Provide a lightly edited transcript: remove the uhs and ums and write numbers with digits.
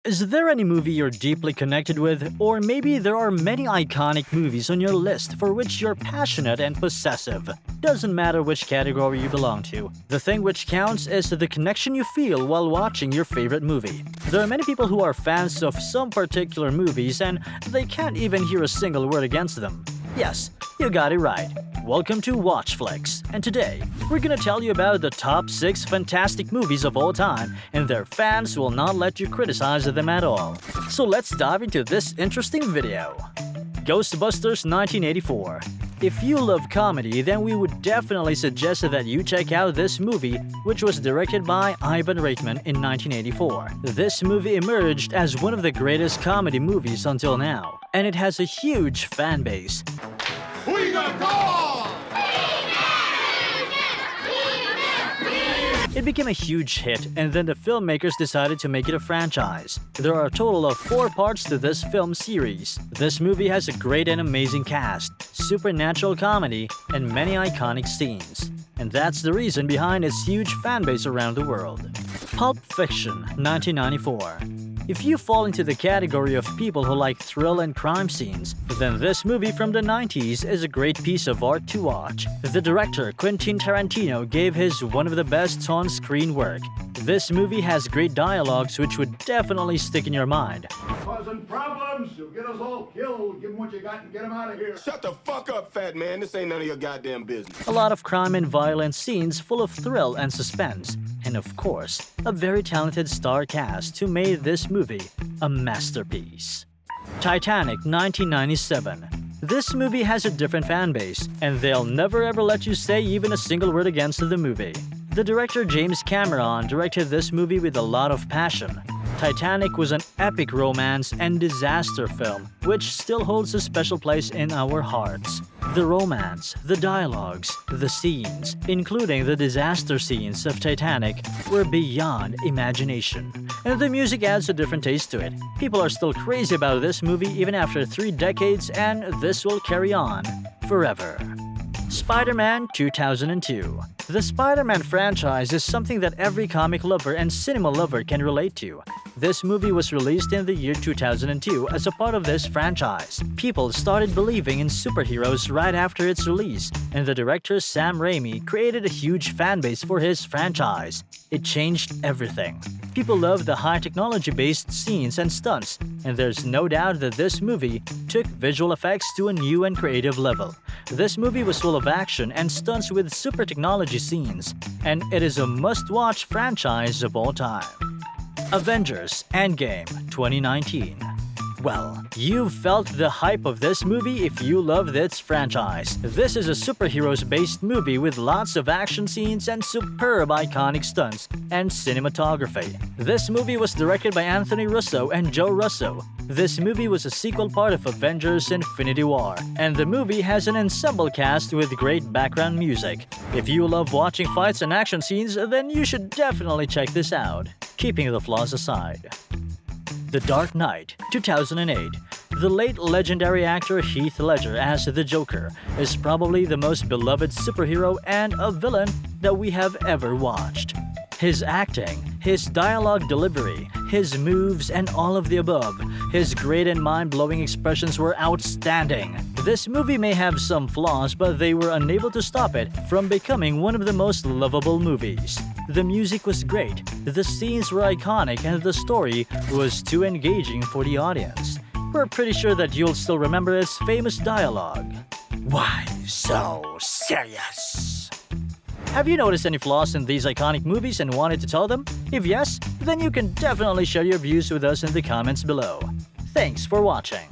Is there any movie you're deeply connected with? Or maybe there are many iconic movies on your list for which you're passionate and possessive. Doesn't matter which category you belong to. The thing which counts is the connection you feel while watching your favorite movie. There are many people who are fans of some particular movies and they can't even hear a single word against them. Yes, you got it right. Welcome to Watchflix, and today, we're gonna tell you about the top 6 fantastic movies of all time, and their fans will not let you criticize them at all. So let's dive into this interesting video. Ghostbusters 1984. If you love comedy, then we would definitely suggest that you check out this movie, which was directed by Ivan Reitman in 1984. This movie emerged as one of the greatest comedy movies until now, and it has a huge fan base. We got goal! It became a huge hit, and then the filmmakers decided to make it a franchise. There are a total of 4 parts to this film series. This movie has a great and amazing cast, supernatural comedy, and many iconic scenes. And that's the reason behind its huge fanbase around the world. Pulp Fiction 1994. If you fall into the category of people who like thrill and crime scenes, then this movie from the 90s is a great piece of art to watch. The director, Quentin Tarantino, gave his one of the best on-screen work. This movie has great dialogues which would definitely stick in your mind. Causing problems, you'll get us all killed. Give them what you got and get them out of here. Shut the fuck up, fat man. This ain't none of your goddamn business. A lot of crime and violent scenes full of thrill and suspense. And of course, a very talented star cast who made this movie a masterpiece. Titanic 1997. This movie has a different fan base, and they'll never ever let you say even a single word against the movie. The director James Cameron directed this movie with a lot of passion. Titanic was an epic romance and disaster film, which still holds a special place in our hearts. The romance, the dialogues, the scenes, including the disaster scenes of Titanic, were beyond imagination. And the music adds a different taste to it. People are still crazy about this movie even after 3 decades, and this will carry on forever. Spider-Man 2002. The Spider-Man franchise is something that every comic lover and cinema lover can relate to. This movie was released in the year 2002 as a part of this franchise. People started believing in superheroes right after its release, and the director Sam Raimi created a huge fanbase for his franchise. It changed everything. People love the high technology-based scenes and stunts, and there's no doubt that this movie took visual effects to a new and creative level. This movie was full of action and stunts with super technology scenes, and it is a must-watch franchise of all time. Avengers Endgame 2019. Well, you've felt the hype of this movie if you loved its franchise. This is a superheroes-based movie with lots of action scenes and superb iconic stunts and cinematography. This movie was directed by Anthony Russo and Joe Russo. This movie was a sequel part of Avengers Infinity War, and the movie has an ensemble cast with great background music. If you love watching fights and action scenes, then you should definitely check this out, keeping the flaws aside. The Dark Knight 2008. The late legendary actor Heath Ledger as the Joker is probably the most beloved superhero and a villain that we have ever watched. His acting, his dialogue delivery, his moves, and all of the above, his great and mind-blowing expressions were outstanding. This movie may have some flaws, but they were unable to stop it from becoming one of the most lovable movies. The music was great, the scenes were iconic, and the story was too engaging for the audience. We're pretty sure that you'll still remember its famous dialogue. Why so serious? Have you noticed any flaws in these iconic movies and wanted to tell them? If yes, then you can definitely share your views with us in the comments below. Thanks for watching.